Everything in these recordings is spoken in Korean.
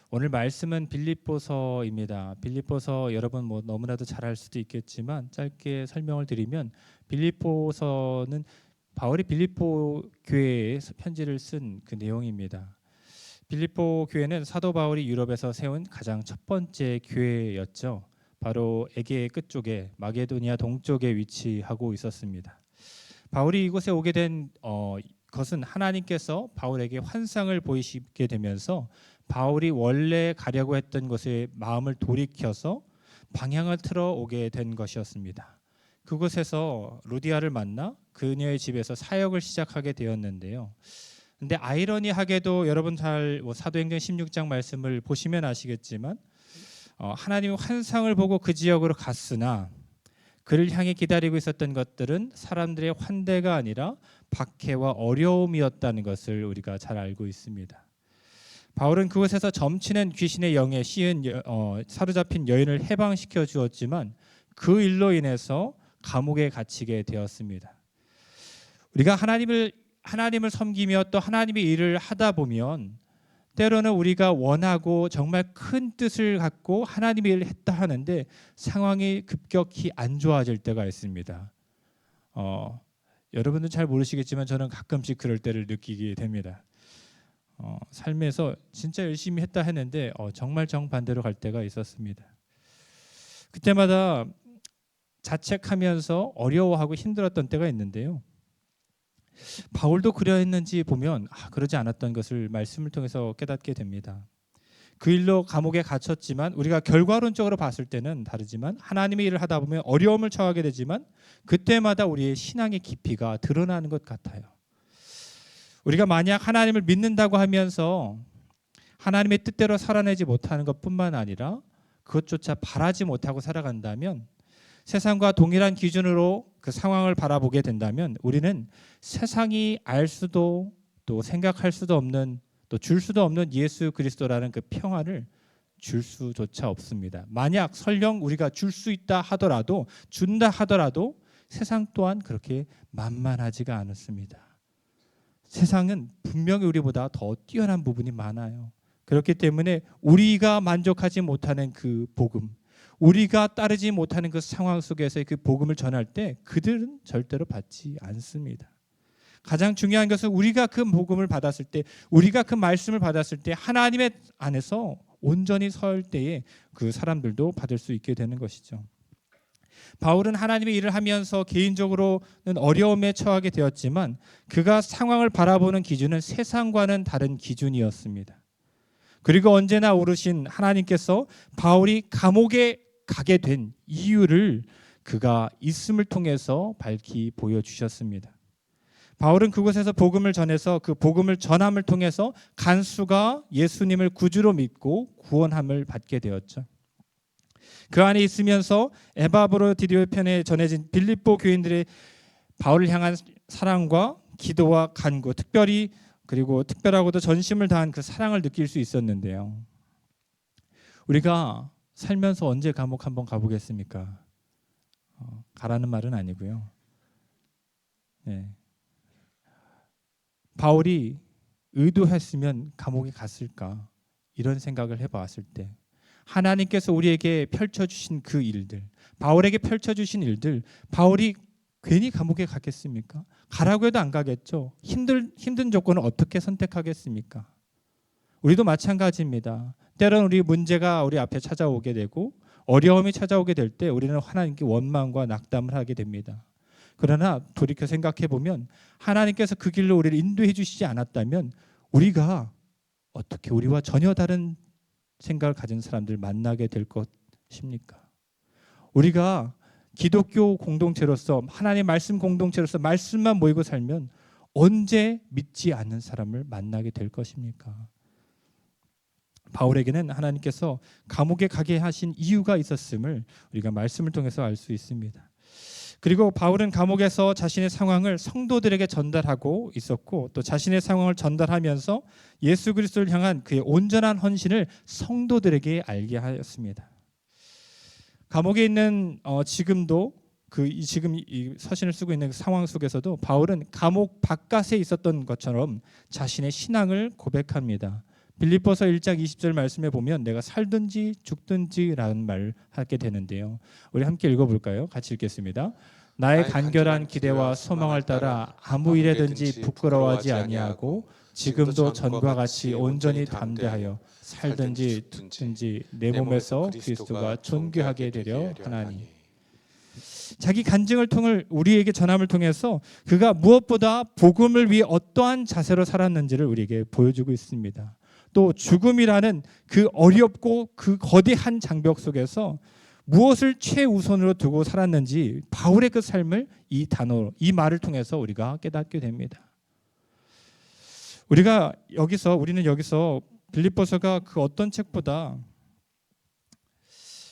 오늘 말씀은 빌립보서입니다. 빌립보서 여러분 너무나도 잘 알 수도 있겠지만 짧게 설명을 드리면 빌립보서는 바울이 빌립보 교회에 편지를 쓴 그 내용입니다. 빌립보 교회는 사도 바울이 유럽에서 세운 가장 첫 번째 교회였죠. 바로 에게의 끝쪽에 마게도니아 동쪽에 위치하고 있었습니다. 바울이 이곳에 오게 된 것은 하나님께서 바울에게 환상을 보이시게 되면서 바울이 원래 가려고 했던 곳에 마음을 돌이켜서 방향을 틀어 오게 된 것이었습니다. 그곳에서 루디아를 만나 그녀의 집에서 사역을 시작하게 되었는데요. 근데 아이러니하게도 여러분 잘 사도행전 16장 말씀을 보시면 아시겠지만 하나님의 환상을 보고 그 지역으로 갔으나 그를 향해 기다리고 있었던 것들은 사람들의 환대가 아니라 박해와 어려움이었다는 것을 우리가 잘 알고 있습니다. 바울은 그곳에서 점치는 귀신의 영에 씌은 사로잡힌 여인을 해방시켜 주었지만 그 일로 인해서 감옥에 갇히게 되었습니다. 우리가 하나님을 섬기며 또 하나님의 일을 하다 보면 때로는 우리가 원하고 정말 큰 뜻을 갖고 하나님의 일을 했다 하는데 상황이 급격히 안 좋아질 때가 있습니다. 여러분은 잘 모르시겠지만 저는 가끔씩 그럴 때를 느끼게 됩니다. 삶에서 진짜 열심히 했다 했는데 정말 정반대로 갈 때가 있었습니다. 그때마다 자책하면서 어려워하고 힘들었던 때가 있는데요. 바울도 그려 했는지 보면 그러지 않았던 것을 말씀을 통해서 깨닫게 됩니다. 그 일로 감옥에 갇혔지만 우리가 결과론적으로 봤을 때는 다르지만 하나님의 일을 하다 보면 어려움을 처하게 되지만 그때마다 우리의 신앙의 깊이가 드러나는 것 같아요. 우리가 만약 하나님을 믿는다고 하면서 하나님의 뜻대로 살아내지 못하는 것뿐만 아니라 그것조차 바라지 못하고 살아간다면 세상과 동일한 기준으로 그 상황을 바라보게 된다면 우리는 세상이 알 수도 또 생각할 수도 없는 또 줄 수도 없는 예수 그리스도라는 그 평화를 줄 수조차 없습니다. 만약 설령 우리가 줄 수 있다 하더라도 준다 하더라도 세상 또한 그렇게 만만하지가 않습니다. 세상은 분명히 우리보다 더 뛰어난 부분이 많아요. 그렇기 때문에 우리가 만족하지 못하는 그 복음, 우리가 따르지 못하는 그 상황 속에서의 그 복음을 전할 때 그들은 절대로 받지 않습니다. 가장 중요한 것은 우리가 그 복음을 받았을 때, 우리가 그 말씀을 받았을 때 하나님의 안에서 온전히 설 때에 그 사람들도 받을 수 있게 되는 것이죠. 바울은 하나님의 일을 하면서 개인적으로는 어려움에 처하게 되었지만 그가 상황을 바라보는 기준은 세상과는 다른 기준이었습니다. 그리고 언제나 오르신 하나님께서 바울이 감옥에 가게 된 이유를 그가 있음을 통해서 밝히 보여주셨습니다. 바울은 그곳에서 복음을 전해서 그 복음을 전함을 통해서 간수가 예수님을 구주로 믿고 구원함을 받게 되었죠. 그 안에 있으면서 에바브로디오 편에 전해진 빌립보 교인들의 바울을 향한 사랑과 기도와 간구, 그리고 특별하고도 전심을 다한 그 사랑을 느낄 수 있었는데요. 우리가 살면서 언제 감옥 한번 가보겠습니까? 가라는 말은 아니고요. 네. 바울이 의도했으면 감옥에 갔을까? 이런 생각을 해봤을 때 하나님께서 우리에게 펼쳐주신 그 일들, 바울에게 펼쳐주신 일들, 바울이 괜히 감옥에 갔겠습니까? 가라고 해도 안 가겠죠. 힘든 조건을 어떻게 선택하겠습니까? 우리도 마찬가지입니다. 때로는 우리 문제가 우리 앞에 찾아오게 되고 어려움이 찾아오게 될 때 우리는 하나님께 원망과 낙담을 하게 됩니다. 그러나 돌이켜 생각해 보면 하나님께서 그 길로 우리를 인도해 주시지 않았다면 우리가 어떻게 우리와 전혀 다른 생각을 가진 사람들 만나게 될 것입니까? 우리가 기독교 공동체로서 하나님의 말씀 공동체로서 말씀만 모이고 살면 언제 믿지 않는 사람을 만나게 될 것입니까? 바울에게는 하나님께서 감옥에 가게 하신 이유가 있었음을 우리가 말씀을 통해서 알 수 있습니다. 그리고 바울은 감옥에서 자신의 상황을 성도들에게 전달하고 있었고 또 자신의 상황을 전달하면서 예수 그리스도를 향한 그의 온전한 헌신을 성도들에게 알게 하였습니다. 감옥에 있는 지금도 지금 이 서신을 쓰고 있는 그 상황 속에서도 바울은 감옥 바깥에 있었던 것처럼 자신의 신앙을 고백합니다. 빌립보서 1장 20절 말씀에 보면 내가 살든지 죽든지라는 말을 하게 되는데요. 우리 함께 읽어볼까요? 같이 읽겠습니다. 나의 간절한 기대와 소망을 따라 아무 일에든지 부끄러워하지 아니하고 지금도 전과 같이 온전히 담대하여 살든지 죽든지 내 몸에서 그리스도가 존귀하게 되려 하나니. 자기 간증을 통해 우리에게 전함을 통해서 그가 무엇보다 복음을 위해 어떠한 자세로 살았는지를 우리에게 보여주고 있습니다. 또 죽음이라는 그 어렵고 그 거대한 장벽 속에서 무엇을 최우선으로 두고 살았는지 바울의 그 삶을 이 단어, 이 말을 통해서 우리가 깨닫게 됩니다. 우리는 여기서 빌립보서가 그 어떤 책보다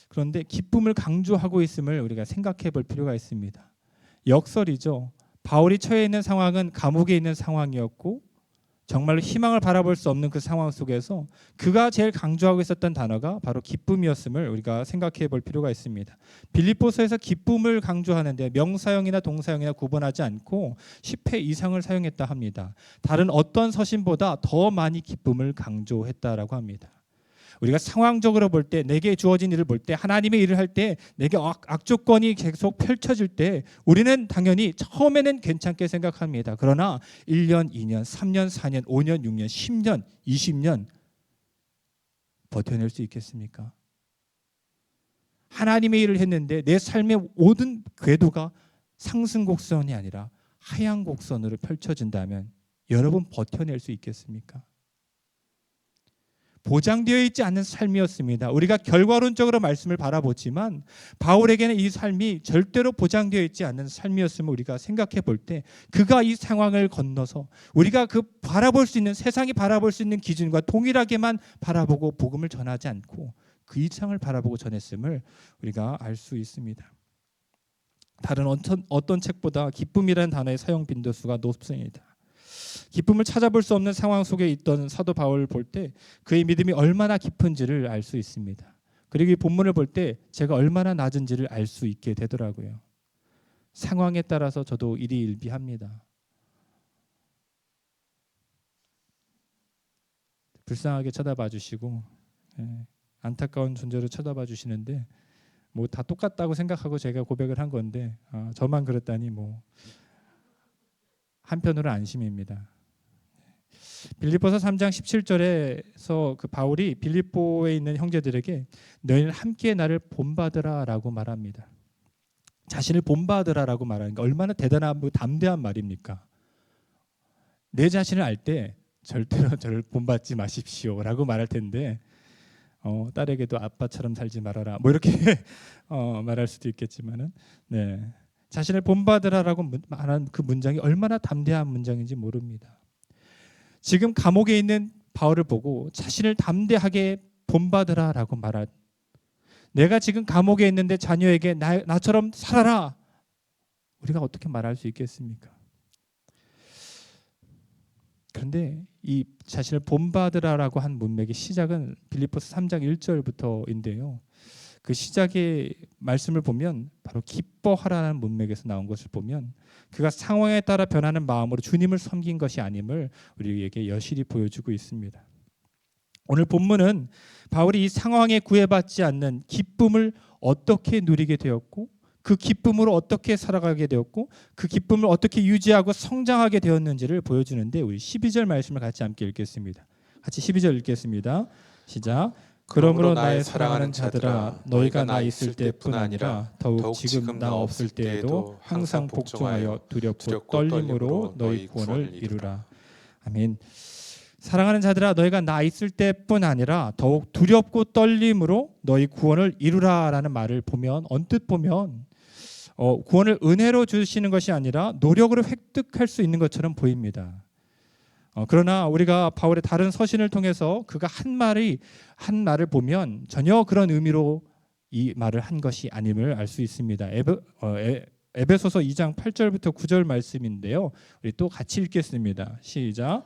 그런데 기쁨을 강조하고 있음을 우리가 생각해 볼 필요가 있습니다. 역설이죠. 바울이 처해 있는 상황은 감옥에 있는 상황이었고 정말로 희망을 바라볼 수 없는 그 상황 속에서 그가 제일 강조하고 있었던 단어가 바로 기쁨이었음을 우리가 생각해 볼 필요가 있습니다. 빌립보서에서 기쁨을 강조하는데 명사형이나 동사형이나 구분하지 않고 10회 이상을 사용했다 합니다. 다른 어떤 서신보다 더 많이 기쁨을 강조했다라고 합니다. 우리가 상황적으로 볼 때, 내게 주어진 일을 볼 때, 하나님의 일을 할 때 내게 악조건이 계속 펼쳐질 때 우리는 당연히 처음에는 괜찮게 생각합니다. 그러나 1년, 2년, 3년, 4년, 5년, 6년, 10년, 20년 버텨낼 수 있겠습니까? 하나님의 일을 했는데 내 삶의 모든 궤도가 상승곡선이 아니라 하향곡선으로 펼쳐진다면 여러분 버텨낼 수 있겠습니까? 보장되어 있지 않는 삶이었습니다. 우리가 결과론적으로 말씀을 바라보지만 바울에게는 이 삶이 절대로 보장되어 있지 않는 삶이었음을 우리가 생각해 볼 때 그가 이 상황을 건너서 우리가 그 바라볼 수 있는 세상이 바라볼 수 있는 기준과 동일하게만 바라보고 복음을 전하지 않고 그 이상을 바라보고 전했음을 우리가 알 수 있습니다. 다른 어떤 책보다 기쁨이라는 단어의 사용 빈도수가 높습니다. 기쁨을 찾아볼 수 없는 상황 속에 있던 사도 바울을 볼 때 그의 믿음이 얼마나 깊은지를 알 수 있습니다. 그리고 이 본문을 볼 때 제가 얼마나 낮은지를 알 수 있게 되더라고요. 상황에 따라서 저도 일희일비합니다. 불쌍하게 쳐다봐 주시고 안타까운 존재로 쳐다봐 주시는데 뭐 다 똑같다고 생각하고 제가 고백을 한 건데 저만 그랬다니 뭐 한편으로 안심입니다. 빌립보서 3장 17절에서 그 바울이 빌립보에 있는 형제들에게 너희는 함께 나를 본받으라라고 말합니다. 자신을 본받으라라고 말하는 게 얼마나 대단하고 담대한 말입니까? 내 자신을 알 때 절대로 저를 본받지 마십시오라고 말할 텐데 딸에게도 아빠처럼 살지 말아라 뭐 이렇게 말할 수도 있겠지만은 자신을 본받으라라고 말한 그 문장이 얼마나 담대한 문장인지 모릅니다. 지금 감옥에 있는 바울을 보고 자신을 담대하게 본받으라라고 말한 내가 지금 감옥에 있는데 자녀에게 나처럼 살아라 우리가 어떻게 말할 수 있겠습니까? 그런데 이 자신을 본받으라라고 한 문맥의 시작은 빌립보서 3장 1절부터인데요. 그 시작의 말씀을 보면 바로 기뻐하라는 문맥에서 나온 것을 보면 그가 상황에 따라 변하는 마음으로 주님을 섬긴 것이 아님을 우리에게 여실히 보여주고 있습니다. 오늘 본문은 바울이 이 상황에 구애받지 않는 기쁨을 어떻게 누리게 되었고 그 기쁨으로 어떻게 살아가게 되었고 그 기쁨을 어떻게 유지하고 성장하게 되었는지를 보여주는데 우리 12절 말씀을 같이 함께 읽겠습니다. 같이 12절 읽겠습니다. 시작. 그러므로 나의 사랑하는 자들아 너희가 나 있을 때뿐 아니라 더욱 지금 나 없을 때에도 항상 복종하여 두렵고 떨림으로 너희 구원을 이루라. 아멘. 사랑하는 자들아 너희가 나 있을 때뿐 아니라 더욱 두렵고 떨림으로 너희 구원을 이루라라는 말을 보면 언뜻 보면 구원을 은혜로 주시는 것이 아니라 노력으로 획득할 수 있는 것처럼 보입니다. 그러나 우리가 바울의 다른 서신을 통해서 그가 한 말을 보면 전혀 그런 의미로 이 말을 한 것이 아님을 알 수 있습니다. 에베소서 2장 8절부터 9절 말씀인데요. 우리 또 같이 읽겠습니다. 시작.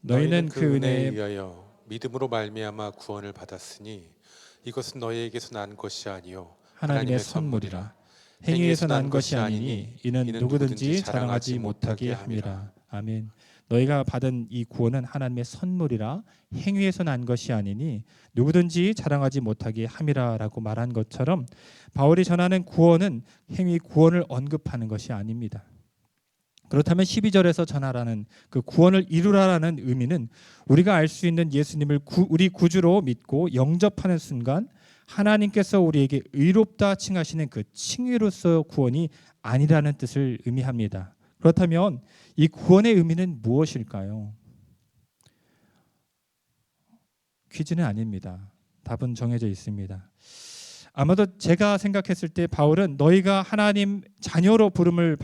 너희는 그 은혜에 의하여 믿음으로 말미암아 구원을 받았으니 이것은 너희에게서 난 것이 아니요 하나님의 선물이라. 행위에서 난 것이 아니니 이는 누구든지 자랑하지 못하게 함이라. 아멘. 너희가 받은 이 구원은 하나님의 선물이라 행위에서 난 것이 아니니 누구든지 자랑하지 못하게 함이라라고 말한 것처럼 바울이 전하는 구원은 행위 구원을 언급하는 것이 아닙니다. 그렇다면 12절에서 전하라는 그 구원을 이루라라는 의미는 우리가 알 수 있는 예수님을 우리 구주로 믿고 영접하는 순간 하나님께서 우리에게 의롭다 칭하시는 그 칭의로서 구원이 아니라는 뜻을 의미합니다. 그렇다면 이 구원의 의미는 무엇일까요? 퀴즈는 아닙니다. 답은 정해져 있습니다. 아마도 제가 생각했을 때 바울은 너희가 하나님 자녀로 부름을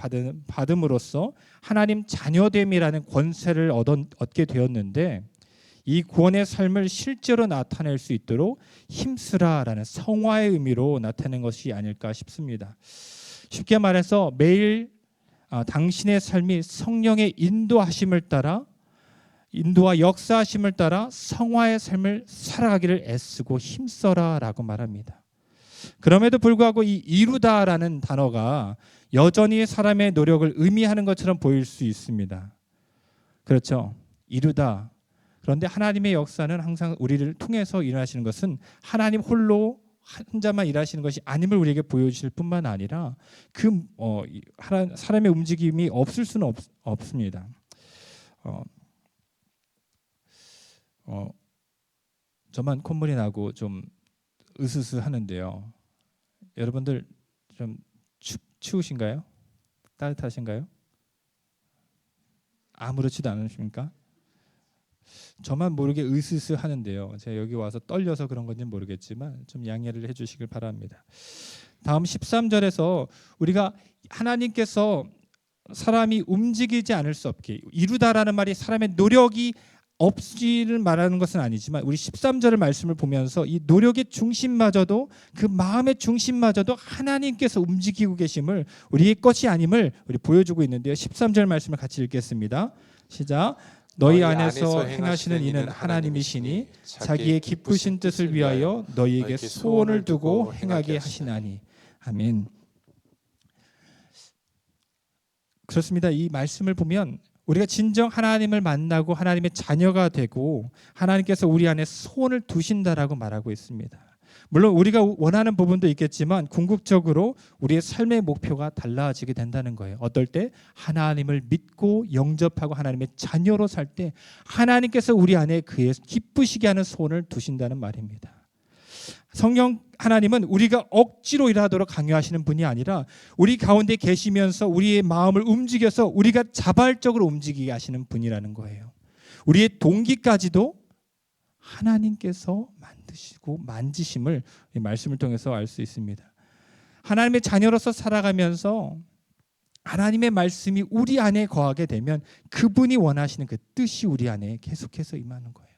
받음으로써 하나님 자녀됨이라는 권세를 얻게 되었는데 이 구원의 삶을 실제로 나타낼 수 있도록 힘쓰라라는 성화의 의미로 나타낸 것이 아닐까 싶습니다. 쉽게 말해서 매일 당신의 삶이 성령의 인도하심을 따라 인도와 역사하심을 따라 성화의 삶을 살아가기를 애쓰고 힘써라라고 말합니다. 그럼에도 불구하고 이 이루다라는 단어가 여전히 사람의 노력을 의미하는 것처럼 보일 수 있습니다. 그렇죠. 이루다. 그런데 하나님의 역사는 항상 우리를 통해서 일하시는 것은 하나님 홀로 혼자만 일하시는 것이 아님을 우리에게 보여주실 뿐만 아니라 그 사람의 움직임이 없을 수는 없습니다. 저만 콧물이 나고 좀 으스스 하는데요. 여러분들 좀 추우신가요? 따뜻하신가요? 아무렇지도 않으십니까? 저만 모르게 으스스 하는데요. 제가 여기 와서 떨려서 그런 건지 모르겠지만 좀 양해를 해주시길 바랍니다. 다음 13절에서 우리가 하나님께서 사람이 움직이지 않을 수 없게 이루다라는 말이 사람의 노력이 없이를 말하는 것은 아니지만 우리 13절의 말씀을 보면서 이 노력의 중심마저도 그 마음의 중심마저도 하나님께서 움직이고 계심을 우리의 것이 아님을 우리 보여주고 있는데요. 13절 말씀을 같이 읽겠습니다. 시작. 너희 안에서 행하시는 이는 하나님이시니 자기의 기쁘신 뜻을 위하여 너희에게 소원을 두고 행하게 하시나니. 아멘. 그렇습니다. 이 말씀을 보면 우리가 진정 하나님을 만나고 하나님의 자녀가 되고 하나님께서 우리 안에 소원을 두신다라고 말하고 있습니다. 물론 우리가 원하는 부분도 있겠지만 궁극적으로 우리의 삶의 목표가 달라지게 된다는 거예요. 어떨 때? 하나님을 믿고 영접하고 하나님의 자녀로 살 때 하나님께서 우리 안에 그의 기쁘시게 하는 소원을 두신다는 말입니다. 성령 하나님은 우리가 억지로 일하도록 강요하시는 분이 아니라 우리 가운데 계시면서 우리의 마음을 움직여서 우리가 자발적으로 움직이게 하시는 분이라는 거예요. 우리의 동기까지도 하나님께서 만드시고 만지심을 이 말씀을 통해서 알 수 있습니다. 하나님의 자녀로서 살아가면서 하나님의 말씀이 우리 안에 거하게 되면 그분이 원하시는 그 뜻이 우리 안에 계속해서 임하는 거예요.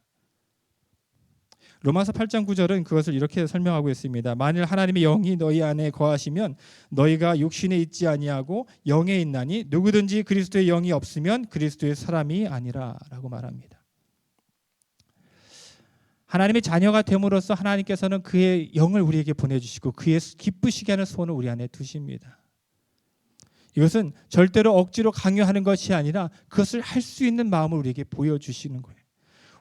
로마서 8장 9절은 그것을 이렇게 설명하고 있습니다. 만일 하나님의 영이 너희 안에 거하시면 너희가 육신에 있지 아니하고 영에 있나니 누구든지 그리스도의 영이 없으면 그리스도의 사람이 아니라라고 말합니다. 하나님의 자녀가 됨으로써 하나님께서는 그의 영을 우리에게 보내주시고 그의 기쁘시게 하는 소원을 우리 안에 두십니다. 이것은 절대로 억지로 강요하는 것이 아니라 그것을 할 수 있는 마음을 우리에게 보여주시는 거예요.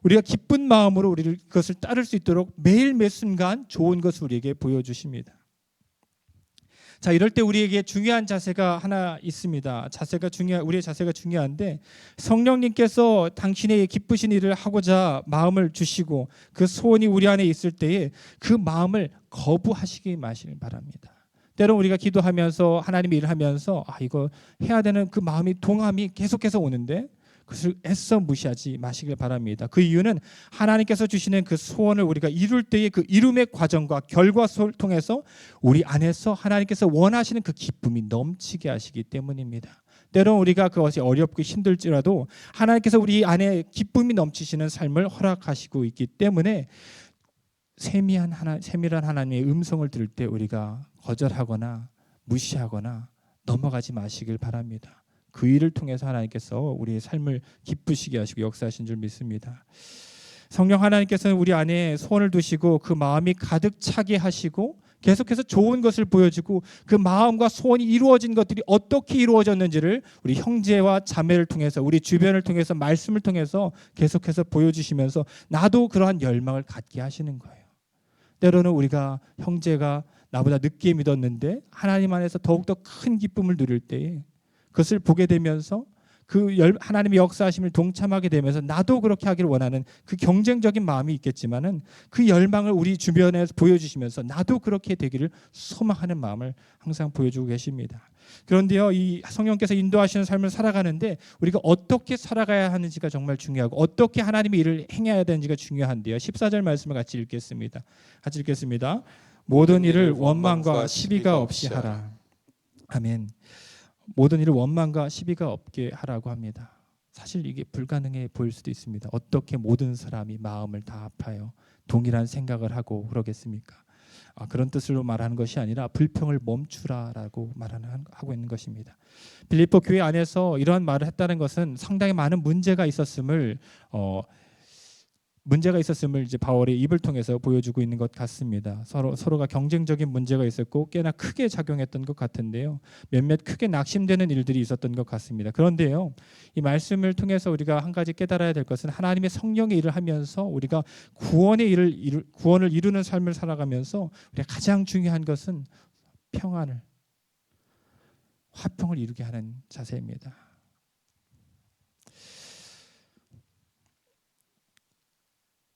우리가 기쁜 마음으로 우리를 그것을 따를 수 있도록 매일 매 순간 좋은 것을 우리에게 보여주십니다. 자, 이럴 때 우리에게 중요한 자세가 하나 있습니다. 우리의 자세가 중요한데 성령님께서 당신의 기쁘신 일을 하고자 마음을 주시고 그 소원이 우리 안에 있을 때에 그 마음을 거부하시기 마시길 바랍니다. 때론 우리가 기도하면서 하나님의 일을 하면서 이거 해야 되는 그 마음이 동함이 계속해서 오는데 그것을 애써 무시하지 마시길 바랍니다. 그 이유는 하나님께서 주시는 그 소원을 우리가 이룰 때의 그 이룸의 과정과 결과를 통해서 우리 안에서 하나님께서 원하시는 그 기쁨이 넘치게 하시기 때문입니다. 때론 우리가 그것이 어렵고 힘들지라도 하나님께서 우리 안에 기쁨이 넘치시는 삶을 허락하시고 있기 때문에 세밀한 하나님의 음성을 들을 때 우리가 거절하거나 무시하거나 넘어가지 마시길 바랍니다. 그 일을 통해서 하나님께서 우리의 삶을 기쁘시게 하시고 역사하신 줄 믿습니다. 성령 하나님께서는 우리 안에 소원을 두시고 그 마음이 가득 차게 하시고 계속해서 좋은 것을 보여주고 그 마음과 소원이 이루어진 것들이 어떻게 이루어졌는지를 우리 형제와 자매를 통해서 우리 주변을 통해서 말씀을 통해서 계속해서 보여주시면서 나도 그러한 열망을 갖게 하시는 거예요. 때로는 우리가 형제가 나보다 늦게 믿었는데 하나님 안에서 더욱더 큰 기쁨을 누릴 때에 그것을 보게 되면서 하나님의 역사하심을 동참하게 되면서 나도 그렇게 하기를 원하는 그 경쟁적인 마음이 있겠지만은 그 열망을 우리 주변에서 보여주시면서 나도 그렇게 되기를 소망하는 마음을 항상 보여주고 계십니다. 그런데요, 이 성령께서 인도하시는 삶을 살아가는데 우리가 어떻게 살아가야 하는지가 정말 중요하고 어떻게 하나님의 일을 행해야 되는지가 중요한데요. 14절 말씀을 같이 읽겠습니다. 모든 일을 원망과 시비가 없이 하라. 아멘. 모든 일을 원망과 시비가 없게 하라고 합니다. 사실 이게 불가능해 보일 수도 있습니다. 어떻게 모든 사람이 마음을 다 아파요. 동일한 생각을 하고 그러겠습니까? 그런 뜻으로 말하는 것이 아니라 불평을 멈추라라고 하고 있는 것입니다. 빌립보 교회 안에서 이러한 말을 했다는 것은 상당히 많은 문제가 있었음을 이제 바울의 입을 통해서 보여주고 있는 것 같습니다. 서로가 경쟁적인 문제가 있었고 꽤나 크게 작용했던 것 같은데요. 몇몇 크게 낙심되는 일들이 있었던 것 같습니다. 그런데요, 이 말씀을 통해서 우리가 한 가지 깨달아야 될 것은 하나님의 성령의 일을 하면서 우리가 구원을 이루는 삶을 살아가면서 우리가 가장 중요한 것은 화평을 이루게 하는 자세입니다.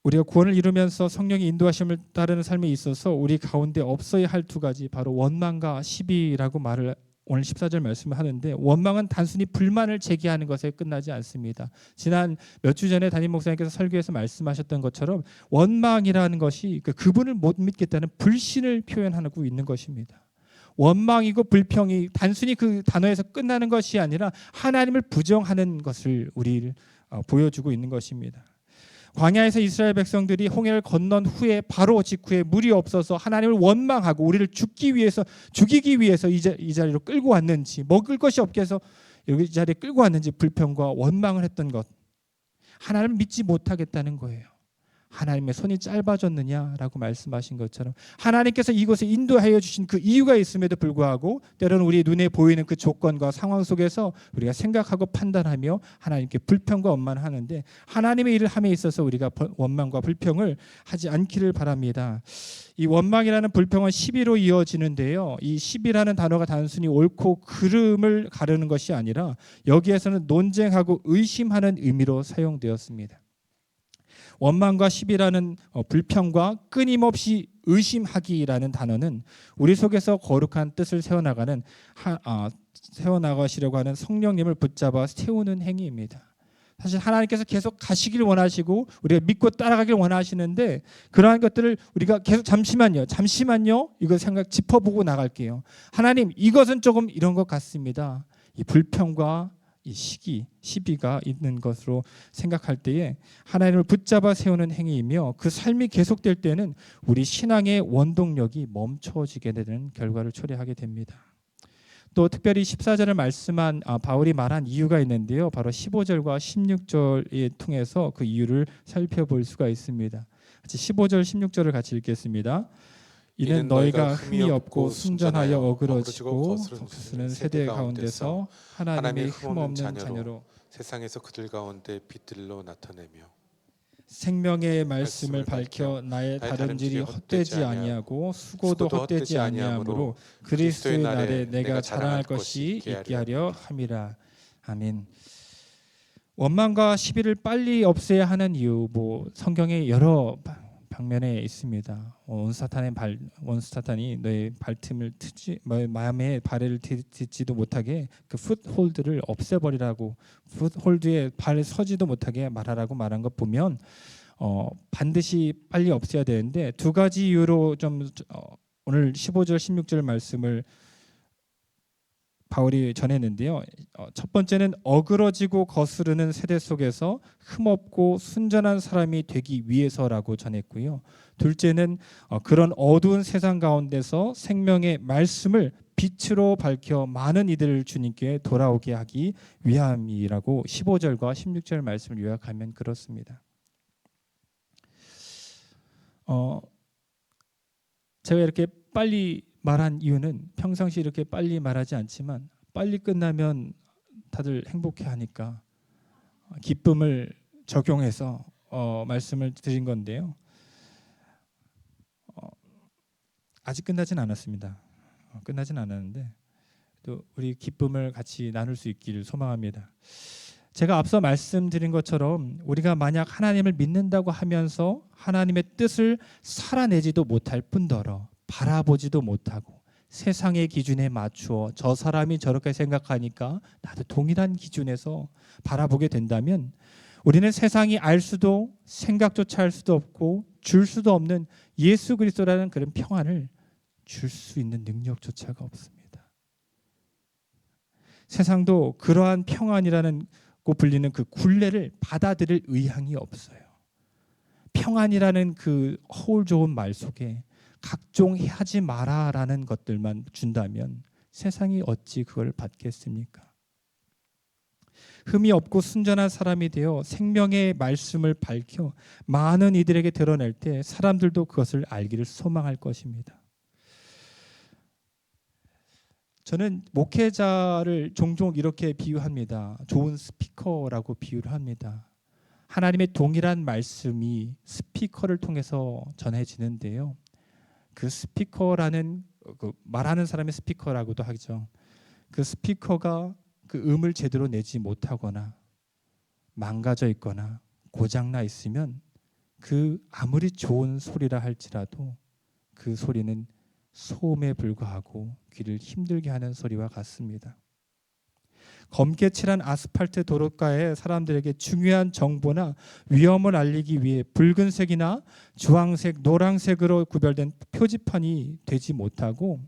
우리가 구원을 이루면서 성령의 인도하심을 따르는 삶에 있어서 우리 가운데 없어야 할 두 가지, 바로 원망과 시비라고 말을 오늘 14절 말씀을 하는데, 원망은 단순히 불만을 제기하는 것에 끝나지 않습니다. 지난 몇 주 전에 담임 목사님께서 설교에서 말씀하셨던 것처럼 원망이라는 것이 그분을 못 믿겠다는 불신을 표현하고 있는 것입니다. 원망이고 불평이 단순히 그 단어에서 끝나는 것이 아니라 하나님을 부정하는 것을 우리를 보여주고 있는 것입니다. 광야에서 이스라엘 백성들이 홍해를 건넌 후에 바로 직후에 물이 없어서 하나님을 원망하고 우리를 죽이기 위해서 이 자리로 끌고 왔는지, 먹을 것이 없게 해서 여기 이 자리에 끌고 왔는지 불평과 원망을 했던 것, 하나님을 믿지 못하겠다는 거예요. 하나님의 손이 짧아졌느냐라고 말씀하신 것처럼 하나님께서 이곳에 인도하여 주신 그 이유가 있음에도 불구하고 때로는 우리 눈에 보이는 그 조건과 상황 속에서 우리가 생각하고 판단하며 하나님께 불평과 원망을 하는데, 하나님의 일을 함에 있어서 우리가 원망과 불평을 하지 않기를 바랍니다. 이 원망이라는 불평은 시비로 이어지는데요, 이 시비라는 단어가 단순히 옳고 그름을 가르는 것이 아니라 여기에서는 논쟁하고 의심하는 의미로 사용되었습니다. 원망과 시비라는 불평과 끊임없이 의심하기라는 단어는 우리 속에서 거룩한 뜻을 세워나가시려고 하는 성령님을 붙잡아 세우는 행위입니다. 사실 하나님께서 계속 가시길 원하시고 우리가 믿고 따라가길 원하시는데, 그러한 것들을 우리가 계속 잠시만요 이거 짚어보고 나갈게요. 하나님, 이것은 조금 이런 것 같습니다. 이 불평과 이 시비가 있는 것으로 생각할 때에 하나님을 붙잡아 세우는 행위이며, 그 삶이 계속될 때는 우리 신앙의 원동력이 멈춰지게 되는 결과를 초래하게 됩니다. 또 특별히 14절을 말씀한 바울이 말한 이유가 있는데요, 바로 15절과 16절을 통해서 그 이유를 살펴볼 수가 있습니다. 15절 16절을 같이 읽겠습니다. 이는 너희가 흠이 없고 순전하여 어그러지고 거스르는 세대 가운데서 하나님의 흠 없는 자녀로 세상에서 그들 가운데 빛들로 나타내며 생명의 말씀을 밝혀 나의 다름질이 헛되지 아니하고 수고도 헛되지 아니하므로 그리스도의 날에 내가 자랑할 것이 있게 하려 함이라. 아멘. 원망과 시비를 빨리 없애야 하는 이유, 성경에 여러 방면에 있습니다. 원수사탄이 너의 발틈을 마음의 발을 딛지도 못하게 그 풋홀드를 없애버리라고, 풋홀드에 발 서지도 못하게 말하라고 말한 것 보면 반드시 빨리 없애야 되는데, 두 가지 이유로 오늘 15절 16절 말씀을 바울이 전했는데요. 첫 번째는 어그러지고 거스르는 세대 속에서 흠없고 순전한 사람이 되기 위해서라고 전했고요. 둘째는 그런 어두운 세상 가운데서 생명의 말씀을 빛으로 밝혀 많은 이들을 주님께 돌아오게 하기 위함이라고 15절과 16절 말씀을 요약하면 그렇습니다. 제가 이렇게 빨리 말한 이유는 평상시 이렇게 빨리 말하지 않지만 빨리 끝나면 다들 행복해하니까 기쁨을 적용해서 말씀을 드린 건데요. 아직 끝나진 않았습니다. 끝나진 않았는데 또 우리 기쁨을 같이 나눌 수 있기를 소망합니다. 제가 앞서 말씀드린 것처럼 우리가 만약 하나님을 믿는다고 하면서 하나님의 뜻을 살아내지도 못할 뿐더러 바라보지도 못하고 세상의 기준에 맞추어 저 사람이 저렇게 생각하니까 나도 동일한 기준에서 바라보게 된다면 우리는 세상이 알 수도 생각조차 할 수도 없고 줄 수도 없는 예수 그리스도라는 그런 평안을 줄 수 있는 능력조차가 없습니다. 세상도 그러한 평안이라는 고 불리는 그 굴레를 받아들일 의향이 없어요. 평안이라는 그 허울 좋은 말 속에 각종 하지 마라라는 것들만 준다면 세상이 어찌 그걸 받겠습니까? 흠이 없고 순전한 사람이 되어 생명의 말씀을 밝혀 많은 이들에게 드러낼 때 사람들도 그것을 알기를 소망할 것입니다. 저는 목회자를 종종 이렇게 비유합니다. 좋은 스피커라고 비유를 합니다. 하나님의 동일한 말씀이 스피커를 통해서 전해지는데요. 그 스피커라는 말하는 사람의 스피커라고도 하죠. 그 스피커가 그 음을 제대로 내지 못하거나 망가져 있거나 고장나 있으면 그 아무리 좋은 소리라 할지라도 그 소리는 소음에 불과하고 귀를 힘들게 하는 소리와 같습니다. 검게 칠한 아스팔트 도로가에 사람들에게 중요한 정보나 위험을 알리기 위해 붉은색이나 주황색, 노란색으로 구별된 표지판이 되지 못하고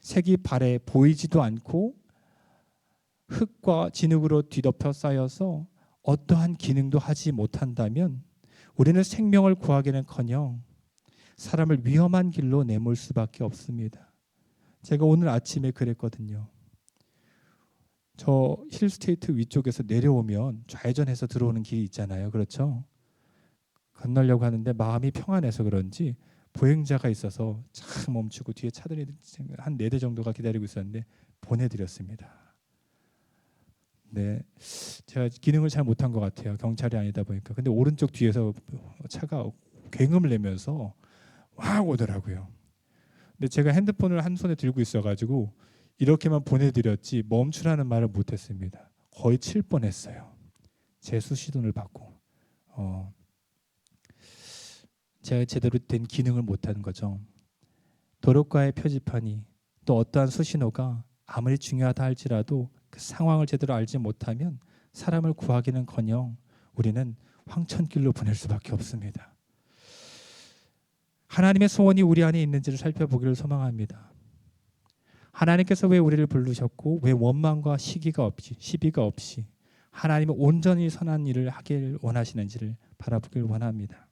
색이 바래 보이지도 않고 흙과 진흙으로 뒤덮여 쌓여서 어떠한 기능도 하지 못한다면 우리는 생명을 구하기는커녕 사람을 위험한 길로 내몰 수밖에 없습니다. 제가 오늘 아침에 그랬거든요. 저 힐스테이트 위쪽에서 내려오면 좌회전해서 들어오는 길이 있잖아요. 그렇죠? 건너려고 하는데 마음이 평안해서 그런지 보행자가 있어서 참 멈추고 뒤에 차들이 한 4대 정도가 기다리고 있었는데 보내드렸습니다. 네, 제가 기능을 잘 못한 것 같아요. 경찰이 아니다 보니까. 근데 오른쪽 뒤에서 차가 굉음을 내면서 막 오더라고요. 근데 제가 핸드폰을 한 손에 들고 있어가지고 이렇게만 보내드렸지 멈추라는 말을 못했습니다. 거의 칠 뻔했어요. 재수 시돈을 받고 제가 제대로 된 기능을 못하는 거죠. 도로가의 표지판이 또 어떠한 수신호가 아무리 중요하다 할지라도 그 상황을 제대로 알지 못하면 사람을 구하기는커녕 우리는 황천길로 보낼 수밖에 없습니다. 하나님의 소원이 우리 안에 있는지를 살펴보기를 소망합니다. 하나님께서 왜 우리를 부르셨고 왜 원망과 시비가 없이 하나님은 온전히 선한 일을 하길 원하시는지를 바라보길 원합니다.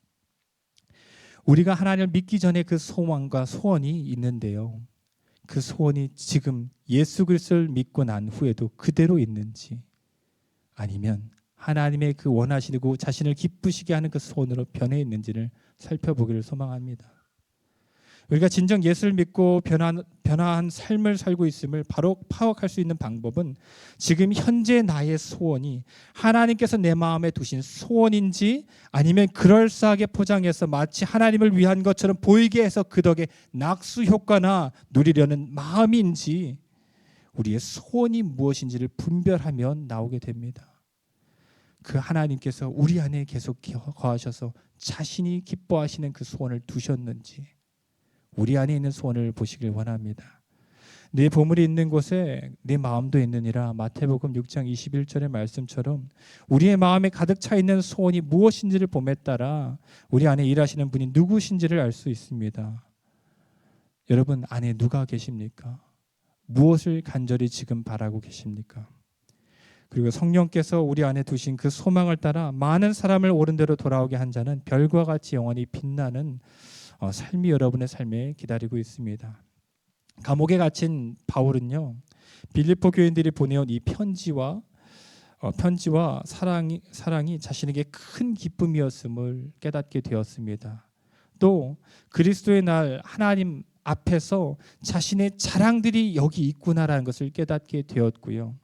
우리가 하나님을 믿기 전에 그 소망과 소원이 있는데요. 그 소원이 지금 예수 그리스도를 믿고 난 후에도 그대로 있는지 아니면 하나님의 그 원하시고 자신을 기쁘시게 하는 그 소원으로 변해 있는지를 살펴보기를 소망합니다. 우리가 진정 예수를 믿고 변화한 삶을 살고 있음을 바로 파악할 수 있는 방법은 지금 현재 나의 소원이 하나님께서 내 마음에 두신 소원인지 아니면 그럴싸하게 포장해서 마치 하나님을 위한 것처럼 보이게 해서 그 덕에 낙수 효과나 누리려는 마음인지 우리의 소원이 무엇인지를 분별하면 나오게 됩니다. 그 하나님께서 우리 안에 계속 거하셔서 자신이 기뻐하시는 그 소원을 두셨는지 우리 안에 있는 소원을 보시길 원합니다. 네 보물이 있는 곳에 네 마음도 있느니라. 마태복음 6장 21절의 말씀처럼 우리의 마음에 가득 차 있는 소원이 무엇인지를 봄에 따라 우리 안에 일하시는 분이 누구신지를 알 수 있습니다. 여러분 안에 누가 계십니까? 무엇을 간절히 지금 바라고 계십니까? 그리고 성령께서 우리 안에 두신 그 소망을 따라 많은 사람을 옳은 대로 돌아오게 한 자는 별과 같이 영원히 빛나는 삶이 여러분의 삶에 기다리고 있습니다. 감옥에 갇힌 바울은요, 빌립보 교인들이 보내온 이 편지와 사랑이 자신에게 큰 기쁨이었음을 깨닫게 되었습니다. 또 그리스도의 날 하나님 앞에서 자신의 자랑들이 여기 있구나라는 것을 깨닫게 되었고요.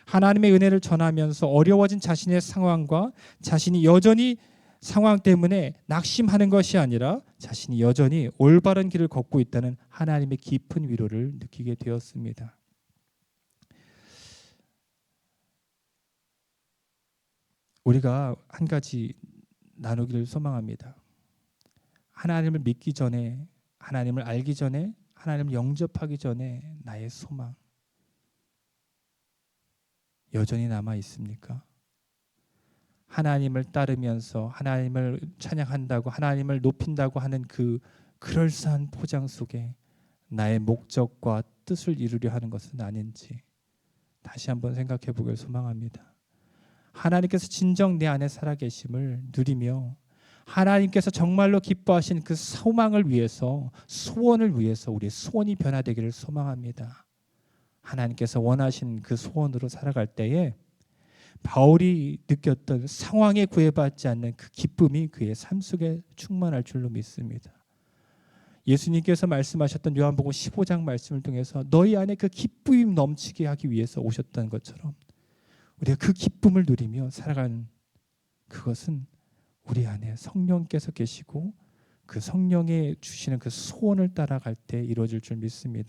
하나님의 은혜를 전하면서 어려워진 자신의 상황과 자신이 여전히 상황 때문에 낙심하는 것이 아니라 자신이 여전히 올바른 길을 걷고 있다는 하나님의 깊은 위로를 느끼게 되었습니다. 우리가 한 가지 나누기를 소망합니다. 하나님을 믿기 전에, 하나님을 알기 전에, 하나님을 영접하기 전에 나의 소망 여전히 남아 있습니까? 하나님을 따르면서 하나님을 찬양한다고, 하나님을 높인다고 하는 그 그럴싸한 포장 속에 나의 목적과 뜻을 이루려 하는 것은 아닌지 다시 한번 생각해 보길 소망합니다. 하나님께서 진정 내 안에 살아계심을 누리며 하나님께서 정말로 기뻐하신 그 소망을 위해서, 소원을 위해서 우리의 소원이 변화되기를 소망합니다. 하나님께서 원하신 그 소원으로 살아갈 때에 바울이 느꼈던 상황에 구애받지 않는 그 기쁨이 그의 삶 속에 충만할 줄로 믿습니다. 예수님께서 말씀하셨던 요한복음 15장 말씀을 통해서 너희 안에 그 기쁨이 넘치게 하기 위해서 오셨다는 것처럼 우리가 그 기쁨을 누리며 살아가는 그것은 우리 안에 성령께서 계시고 그 성령의 주시는 그 소원을 따라갈 때 이루어질 줄 믿습니다.